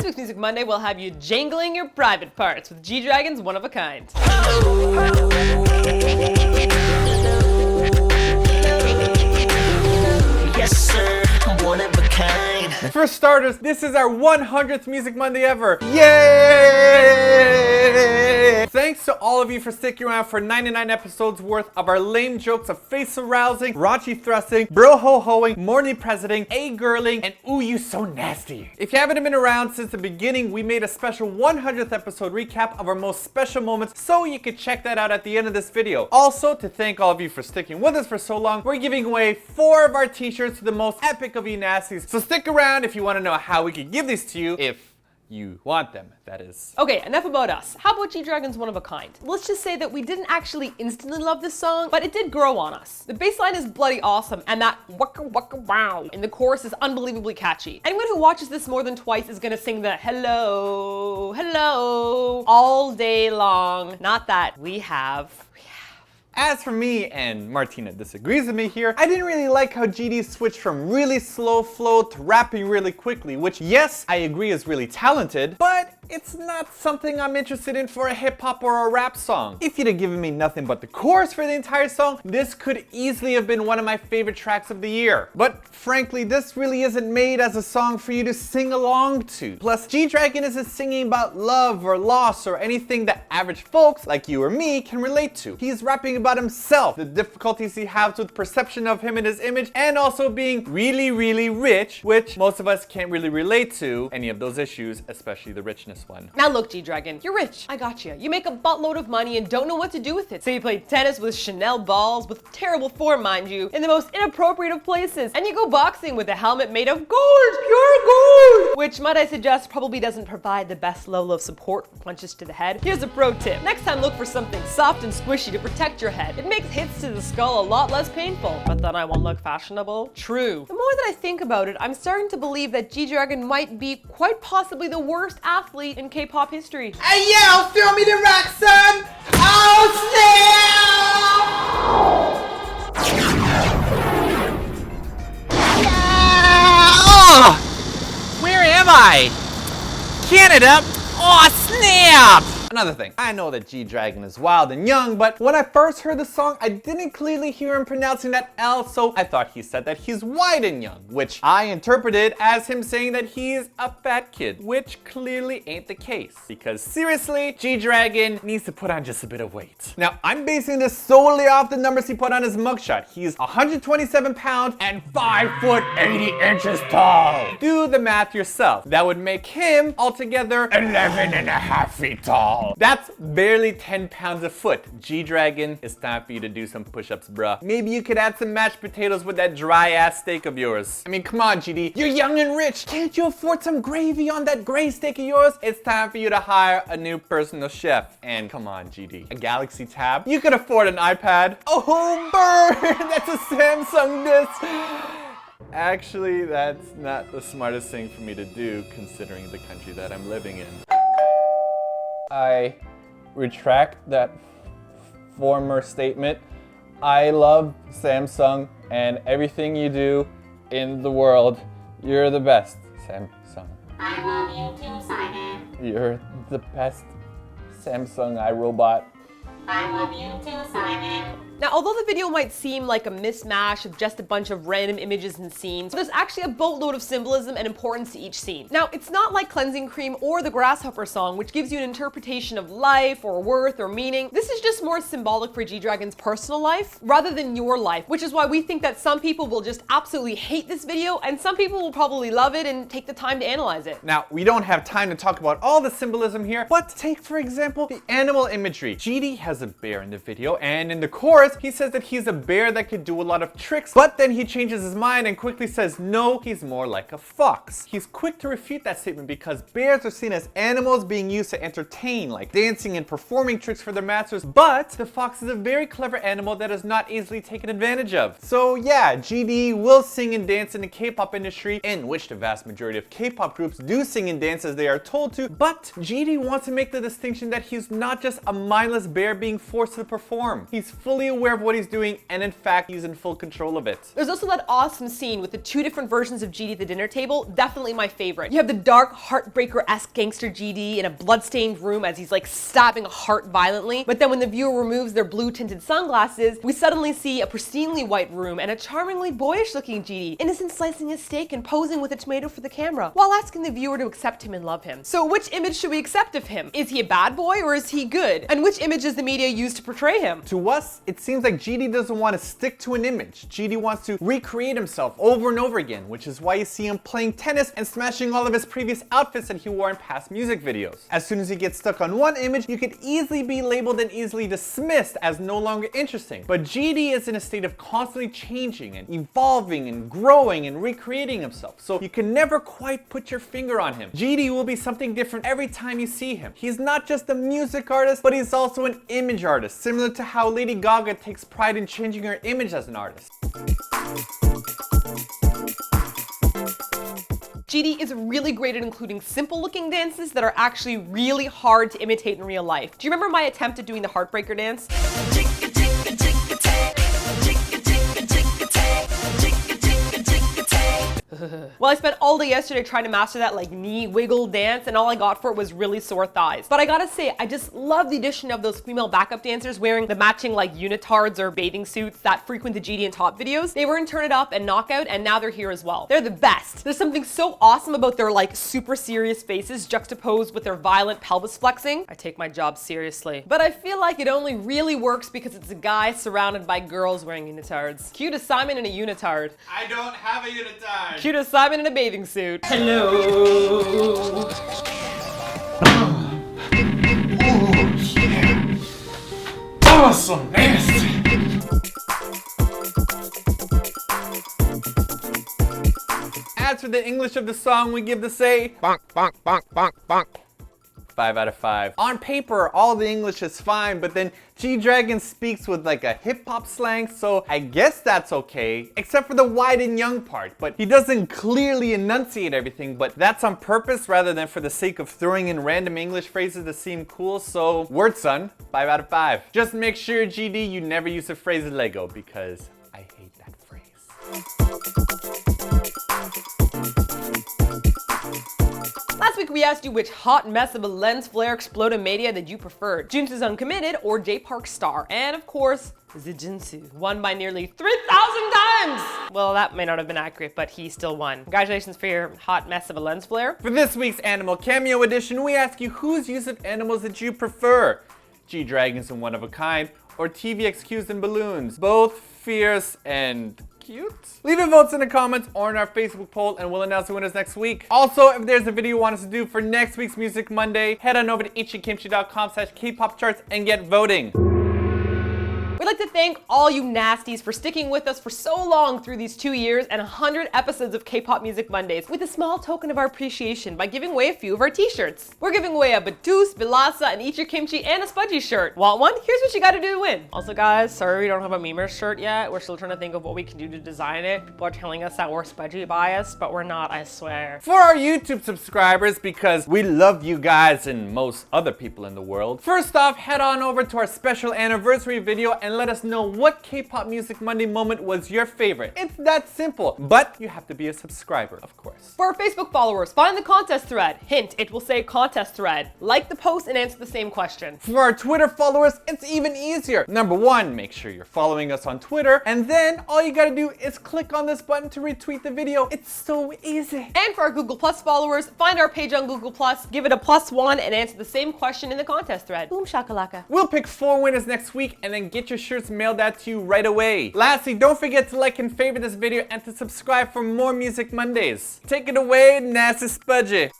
week's Music Monday will have you jangling your private parts with G-Dragon's One of a Kind. Yes, sir, one of a kind. For starters, this is our 100th Music Monday ever. Yay! Thanks to all of you for sticking around for 99 episodes worth of our lame jokes of face arousing, raunchy thrusting, bro ho hoing, morning presiding, a-girling, and ooh you so nasty. If you haven't been around since the beginning, we made a special 100th episode recap of our most special moments, so you can check that out at the end of this video. Also, to thank all of you for sticking with us for so long, we're giving away 4 of our t-shirts to the most epic of you nasties. So stick around if you want to know how we can give these to you, if you want them, that is. Okay, enough about us. How about G-Dragon's One of a Kind? Let's just say that we didn't actually instantly love this song, but it did grow on us. The bass line is bloody awesome, and that waka waka wow in the chorus is unbelievably catchy. Anyone who watches this more than twice is gonna sing the hello, hello all day long. Not that we have. As for me, and Martina disagrees with me here, I didn't really like how GD switched from really slow flow to rapping really quickly, which yes, I agree is really talented, but it's not something I'm interested in for a hip hop or a rap song. If you'd have given me nothing but the chorus for the entire song, this could easily have been one of my favorite tracks of the year. But frankly, this really isn't made as a song for you to sing along to. Plus, G-Dragon isn't singing about love or loss or anything that average folks like you or me can relate to. He's rapping about himself, the difficulties he has with perception of him and his image, and also being really, really rich, which most of us can't really relate to any of those issues, especially the richness one. Now look, G-Dragon, you're rich. I got you. You make a buttload of money and don't know what to do with it. So you play tennis with Chanel balls, with terrible form, mind you, in the most inappropriate of places. And you go boxing with a helmet made of gold, pure gold! Which, might I suggest, probably doesn't provide the best level of support for punches to the head. Here's a pro tip. Next time, look for something soft and squishy to protect your head. It makes hits to the skull a lot less painful. But then I won't look fashionable. True. The more that I think about it, I'm starting to believe that G-Dragon might be quite possibly the worst athlete in K-pop history. Hey yo, throw me the rock, son! Oh snap! Where am I? Canada? Oh snap! Another thing, I know that G-Dragon is wild and young, but when I first heard the song, I didn't clearly hear him pronouncing that L, so I thought he said that he's white and young, which I interpreted as him saying that he's a fat kid, which clearly ain't the case. Because seriously, G-Dragon needs to put on just a bit of weight. Now, I'm basing this solely off the numbers he put on his mugshot. He's 127 pounds and 5 foot 80 inches tall. Do the math yourself. That would make him altogether 11 and a half feet tall. That's barely 10 pounds a foot. G-Dragon, it's time for you to do some push-ups, bruh. Maybe you could add some mashed potatoes with that dry-ass steak of yours. I mean, come on, GD. You're young and rich. Can't you afford some gravy on that gray steak of yours? It's time for you to hire a new personal chef. And come on, GD. A Galaxy Tab? You could afford an iPad. Oh, burn! That's a Samsung disc. Actually, that's not the smartest thing for me to do, considering the country that I'm living in. I retract that former statement. I love Samsung and everything you do in the world. You're the best, Samsung. I love you too, Simon. You're the best, Samsung iRobot. I love you too, Simon. Now, although the video might seem like a mismatch of just a bunch of random images and scenes, there's actually a boatload of symbolism and importance to each scene. Now, it's not like Cleansing Cream or the Grasshopper song, which gives you an interpretation of life or worth or meaning. This is just more symbolic for G-Dragon's personal life rather than your life, which is why we think that some people will just absolutely hate this video and some people will probably love it and take the time to analyze it. Now, we don't have time to talk about all the symbolism here, but take, for example, the animal imagery. GD has a bear in the video, and in the chorus, he says that he's a bear that could do a lot of tricks, but then he changes his mind and quickly says, no, he's more like a fox. He's quick to refute that statement because bears are seen as animals being used to entertain, like dancing and performing tricks for their masters, but the fox is a very clever animal that is not easily taken advantage of. So yeah, GD will sing and dance in the K-pop industry, in which the vast majority of K-pop groups do sing and dance as they are told to, but GD wants to make the distinction that he's not just a mindless bear being forced to perform. He's fully aware of what he's doing, and in fact, he's in full control of it. There's also that awesome scene with the two different versions of GD at the dinner table, definitely my favorite. You have the dark, heartbreaker-esque gangster GD in a bloodstained room as he's like stabbing a heart violently, but then when the viewer removes their blue-tinted sunglasses, we suddenly see a pristinely white room and a charmingly boyish-looking GD, innocent slicing his steak and posing with a tomato for the camera, while asking the viewer to accept him and love him. So which image should we accept of him? Is he a bad boy or is he good? And which image does the media use to portray him? To us, it seems like GD doesn't want to stick to an image. GD wants to recreate himself over and over again, which is why you see him playing tennis and smashing all of his previous outfits that he wore in past music videos. As soon as he gets stuck on one image, you could easily be labeled and easily dismissed as no longer interesting. But GD is in a state of constantly changing and evolving and growing and recreating himself, so you can never quite put your finger on him. GD will be something different every time you see him. He's not just a music artist, but he's also an image artist, similar to how Lady Gaga takes pride in changing her image as an artist. GD is really great at including simple looking dances that are actually really hard to imitate in real life. Do you remember my attempt at doing the heartbreaker dance? Well, I spent all day yesterday trying to master that like knee wiggle dance, and all I got for it was really sore thighs. But I gotta say, I just love the addition of those female backup dancers wearing the matching like unitards or bathing suits that frequent the GD and Top videos. They were in Turn It Up and Knockout, and now they're here as well. They're the best. There's something so awesome about their like super serious faces juxtaposed with their violent pelvis flexing. I take my job seriously. But I feel like it only really works because it's a guy surrounded by girls wearing unitards. Cue to Simon in a unitard. I don't have a unitard. Cue to Simon in a bathing suit. Hello. That was so nasty. As for the English of the song, we give the say bonk, bonk, bonk, bonk, bonk. 5 out of 5. On paper, all the English is fine, but then G-Dragon speaks with like a hip-hop slang, so I guess that's okay, except for the wide and young part. But he doesn't clearly enunciate everything, but that's on purpose rather than for the sake of throwing in random English phrases that seem cool, so word son, 5 out of 5. Just make sure, GD, you never use the phrase Lego, because I hate that phrase. Last week we asked you which hot mess of a lens flare Explodomedia that you preferred, Junsu's Uncommitted or J Park Star, and of course, Zijinsu won by nearly 3,000 times! Well, that may not have been accurate, but he still won. Congratulations for your hot mess of a lens flare. For this week's Animal Cameo Edition, we ask you whose use of animals that you prefer. G-Dragons and One of a Kind, or TVXQs and Balloons, both fierce and cute? Leave your votes in the comments or in our Facebook poll and we'll announce the winners next week. Also, if there's a video you want us to do for next week's Music Monday, head on over to ichikimchi.com/Kpop charts and get voting. We'd like to thank all you nasties for sticking with us for so long through these 2 years and 100 episodes of Kpop Music Mondays with a small token of our appreciation by giving away a few of our t-shirts. We're giving away a Batus, Vilasa, and Eat Your Kimchi and a Spudgy shirt. Want one? Here's what you gotta do to win. Also guys, sorry we don't have a Memers shirt yet. We're still trying to think of what we can do to design it. People are telling us that we're Spudgy biased, but we're not, I swear. For our YouTube subscribers, because we love you guys and most other people in the world, first off, head on over to our special anniversary video and let us know what Kpop Music Monday moment was your favorite. It's that simple, but you have to be a subscriber, of course. For our Facebook followers, find the contest thread. Hint, it will say contest thread. Like the post and answer the same question. For our Twitter followers, it's even easier. Number one, make sure you're following us on Twitter, and then all you gotta do is click on this button to retweet the video. It's so easy. And for our Google Plus followers, find our page on Google Plus, give it a +1, and answer the same question in the contest thread. Boom shakalaka. We'll pick 4 winners next week and then get your shirts mailed out to you right away. Lastly, don't forget to like and favorite this video and to subscribe for more Music Mondays. Take it away, Nasty Spudgy.